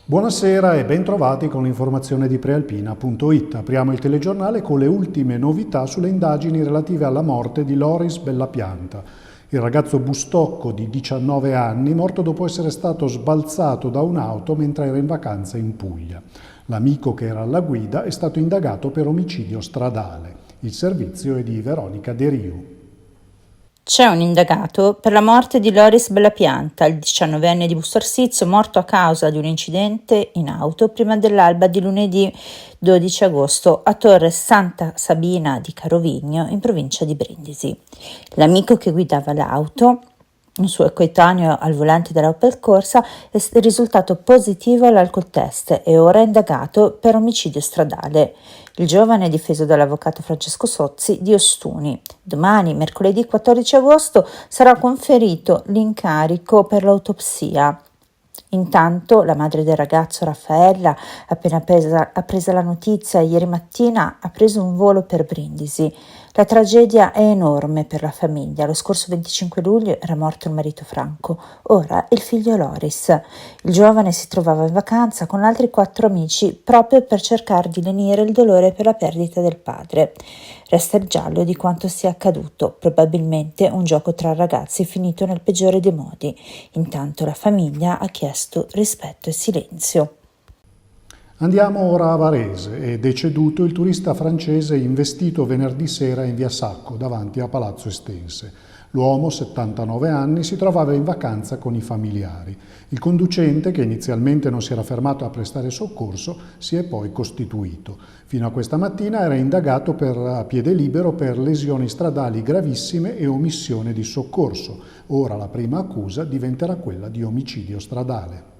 Buonasera e bentrovati con l'informazione di Prealpina.it. Apriamo il telegiornale con le ultime novità sulle indagini relative alla morte di Loris Bellapianta, il ragazzo bustocco di 19 anni morto dopo essere stato sbalzato da un'auto mentre era in vacanza in Puglia. L'amico che era alla guida è stato indagato per omicidio stradale. Il servizio è di Veronica De Riu. C'è un indagato per la morte di Loris Bellapianta, il 19enne di Busto Arsizio, morto a causa di un incidente in auto prima dell'alba di lunedì 12 agosto a Torre Santa Sabina di Carovigno, in provincia di Brindisi. L'amico che guidava l'auto, un suo coetaneo al volante della Opel Corsa, è risultato positivo all'alcol test e ora è indagato per omicidio stradale. Il giovane è difeso dall'avvocato Francesco Sozzi di Ostuni. Domani, mercoledì 14 agosto, sarà conferito l'incarico per l'autopsia. Intanto la madre del ragazzo, Raffaella, appena appresa la notizia ieri mattina, ha preso un volo per Brindisi. La tragedia è enorme per la famiglia. Lo scorso 25 luglio era morto il marito Franco, ora il figlio Loris. Il giovane si trovava in vacanza con altri 4 amici proprio per cercare di lenire il dolore per la perdita del padre. Resta il giallo di quanto sia accaduto, probabilmente un gioco tra ragazzi finito nel peggiore dei modi. Intanto la famiglia ha chiesto rispetto e silenzio. Andiamo ora a Varese. È deceduto il turista francese investito venerdì sera in via Sacco, davanti a Palazzo Estense. L'uomo, 79 anni, si trovava in vacanza con i familiari. Il conducente, che inizialmente non si era fermato a prestare soccorso, si è poi costituito. Fino a questa mattina era indagato a piede libero per lesioni stradali gravissime e omissione di soccorso. Ora la prima accusa diventerà quella di omicidio stradale.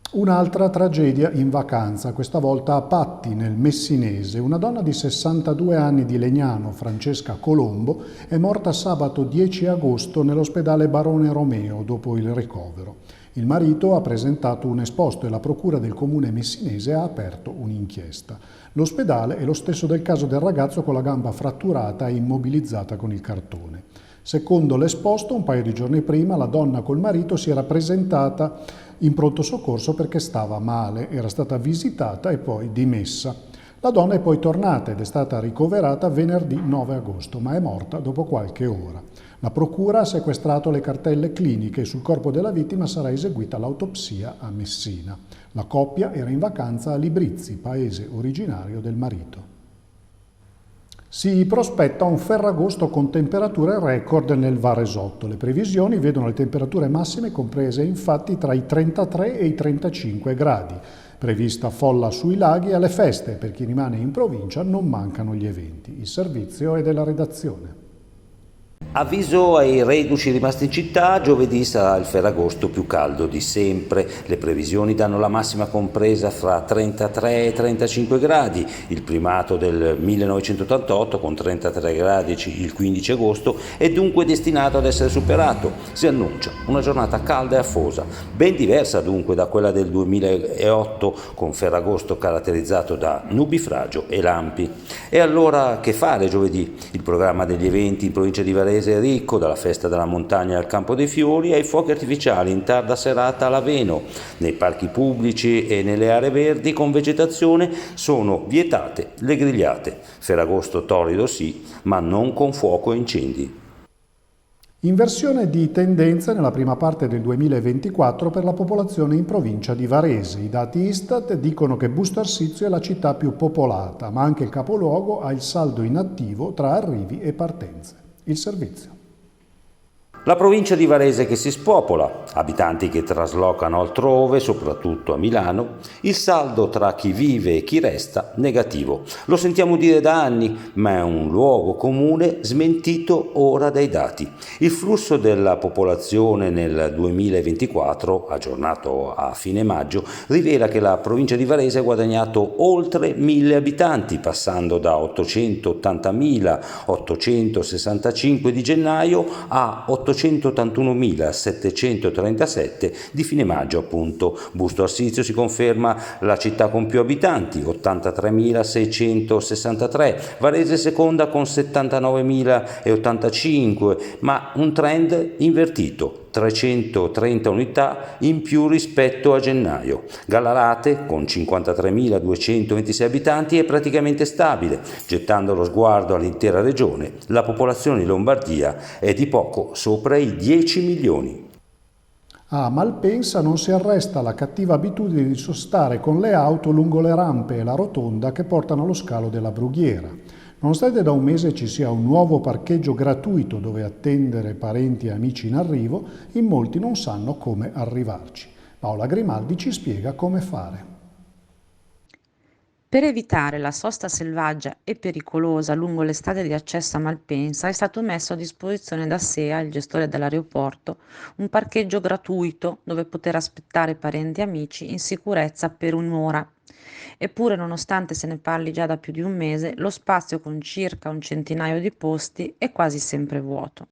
Un'altra tragedia in vacanza, questa volta a Patti, nel Messinese. Una donna di 62 anni di Legnano, Francesca Colombo, è morta sabato 10 agosto nell'ospedale Barone Romeo dopo il ricovero. Il marito ha presentato un esposto e la procura del comune messinese ha aperto un'inchiesta. L'ospedale è lo stesso del caso del ragazzo con la gamba fratturata e immobilizzata con il cartone. Secondo l'esposto, un paio di giorni prima la donna col marito si era presentata in pronto soccorso perché stava male, era stata visitata e poi dimessa. La donna è poi tornata ed è stata ricoverata venerdì 9 agosto, ma è morta dopo qualche ora. La procura ha sequestrato le cartelle cliniche e sul corpo della vittima sarà eseguita l'autopsia a Messina. La coppia era in vacanza a Librizzi, paese originario del marito. Si prospetta un Ferragosto con temperature record nel Varesotto. Le previsioni vedono le temperature massime comprese infatti tra i 33 e i 35 gradi. Prevista folla sui laghi e alle feste. Per chi rimane in provincia non mancano gli eventi. Il servizio è della redazione. Avviso ai reduci rimasti in città, giovedì sarà il Ferragosto più caldo di sempre. Le previsioni danno la massima compresa fra 33 e 35 gradi. Il primato del 1988 con 33 gradi il 15 agosto è dunque destinato ad essere superato. Si annuncia una giornata calda e afosa, ben diversa dunque da quella del 2008 con Ferragosto caratterizzato da nubifragio e lampi. E allora che fare giovedì? Il programma degli eventi in provincia di Varese è ricco, dalla festa della montagna al Campo dei Fiori ai fuochi artificiali in tarda serata all'Aveno. Nei parchi pubblici e nelle aree verdi con vegetazione sono vietate le grigliate. Ferragosto torrido sì, ma non con fuoco e incendi. Inversione di tendenza nella prima parte del 2024 per la popolazione in provincia di Varese. I dati Istat dicono che Busto Arsizio è la città più popolata, ma anche il capoluogo ha il saldo in attivo tra arrivi e partenze. Il servizio. La provincia di Varese che si spopola, abitanti che traslocano altrove, soprattutto a Milano, il saldo tra chi vive e chi resta negativo. Lo sentiamo dire da anni, ma è un luogo comune smentito ora dai dati. Il flusso della popolazione nel 2024, aggiornato a fine maggio, rivela che la provincia di Varese ha guadagnato oltre 1000 abitanti, passando da 880.865 di gennaio a 881.737 di fine maggio appunto. Busto Arsizio si conferma la città con più abitanti, 83.663, Varese seconda con 79.085, ma un trend invertito. 330 unità in più rispetto a gennaio. Gallarate, con 53.226 abitanti, è praticamente stabile. Gettando lo sguardo all'intera regione, la popolazione in Lombardia è di poco sopra i 10 milioni. A Malpensa non si arresta la cattiva abitudine di sostare con le auto lungo le rampe e la rotonda che portano allo scalo della Brughiera. Nonostante da un mese ci sia un nuovo parcheggio gratuito dove attendere parenti e amici in arrivo, in molti non sanno come arrivarci. Paola Grimaldi ci spiega come fare. Per evitare la sosta selvaggia e pericolosa lungo le strade di accesso a Malpensa è stato messo a disposizione da SEA, il gestore dell'aeroporto, un parcheggio gratuito dove poter aspettare parenti e amici in sicurezza per un'ora. Eppure, nonostante se ne parli già da più di un mese, lo spazio con circa un centinaio di posti è quasi sempre vuoto.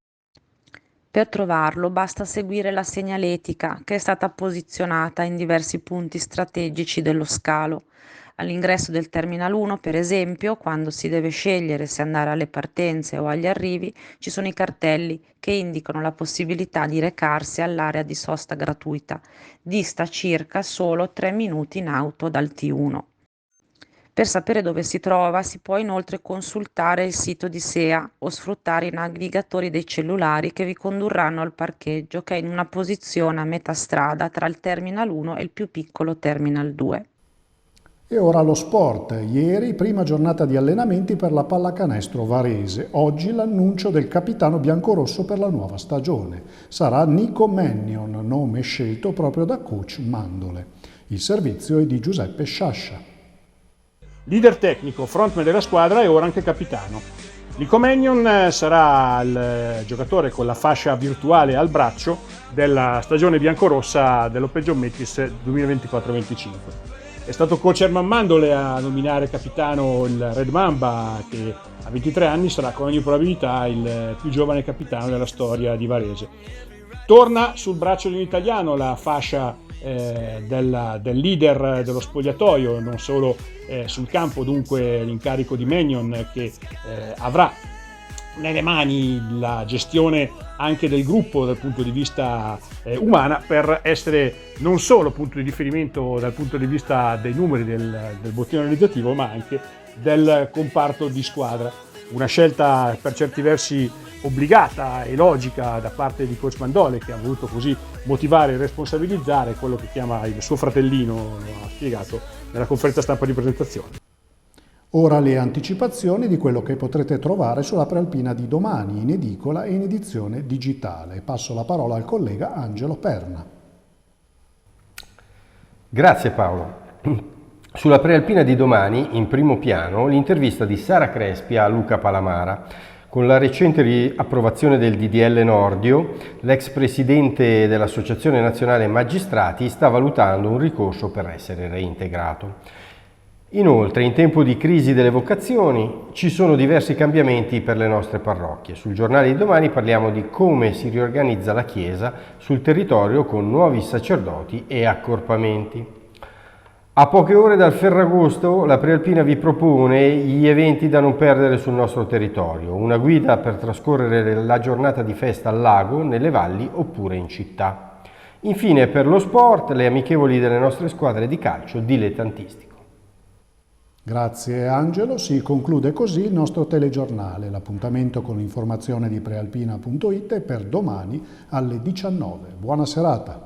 Per trovarlo basta seguire la segnaletica che è stata posizionata in diversi punti strategici dello scalo. All'ingresso del Terminal 1, per esempio, quando si deve scegliere se andare alle partenze o agli arrivi, ci sono i cartelli che indicano la possibilità di recarsi all'area di sosta gratuita. Dista circa solo 3 minuti in auto dal T1. Per sapere dove si trova si può inoltre consultare il sito di SEA o sfruttare i navigatori dei cellulari che vi condurranno al parcheggio, che è in una posizione a metà strada tra il Terminal 1 e il più piccolo Terminal 2. E ora lo sport. Ieri prima giornata di allenamenti per la pallacanestro Varese. Oggi l'annuncio del capitano biancorosso per la nuova stagione. Sarà Nico Mannion, nome scelto proprio da coach Mandole. Il servizio è di Giuseppe Sciascia. Leader tecnico, frontman della squadra e ora anche capitano. Nico Mannion sarà il giocatore con la fascia virtuale al braccio della stagione biancorossa dell'Open Metis 2024-25. È stato coach Erman Mandole a nominare capitano il Red Mamba, che a 23 anni sarà con ogni probabilità il più giovane capitano della storia di Varese. Torna sul braccio di un italiano la fascia del leader dello spogliatoio, non solo sul campo, dunque l'incarico di Mannion che avrà nelle mani la gestione anche del gruppo dal punto di vista umana, per essere non solo punto di riferimento dal punto di vista dei numeri del bottino organizzativo, ma anche del comparto di squadra. Una scelta per certi versi obbligata e logica da parte di coach Mandole, che ha voluto così motivare e responsabilizzare quello che chiama il suo fratellino, lo ha spiegato nella conferenza stampa di presentazione. Ora le anticipazioni di quello che potrete trovare sulla Prealpina di domani, in edicola e in edizione digitale. Passo la parola al collega Angelo Perna. Grazie Paolo. Sulla Prealpina di domani, in primo piano, l'intervista di Sara Crespi a Luca Palamara. Con la recente riapprovazione del DDL Nordio, l'ex presidente dell'Associazione Nazionale Magistrati sta valutando un ricorso per essere reintegrato. Inoltre, in tempo di crisi delle vocazioni, ci sono diversi cambiamenti per le nostre parrocchie. Sul giornale di domani parliamo di come si riorganizza la Chiesa sul territorio con nuovi sacerdoti e accorpamenti. A poche ore dal Ferragosto, la Prealpina vi propone gli eventi da non perdere sul nostro territorio, una guida per trascorrere la giornata di festa al lago, nelle valli oppure in città. Infine, per lo sport, le amichevoli delle nostre squadre di calcio dilettantistico. Grazie Angelo, si conclude così il nostro telegiornale. L'appuntamento con l'informazione di prealpina.it è per domani alle 19. Buona serata.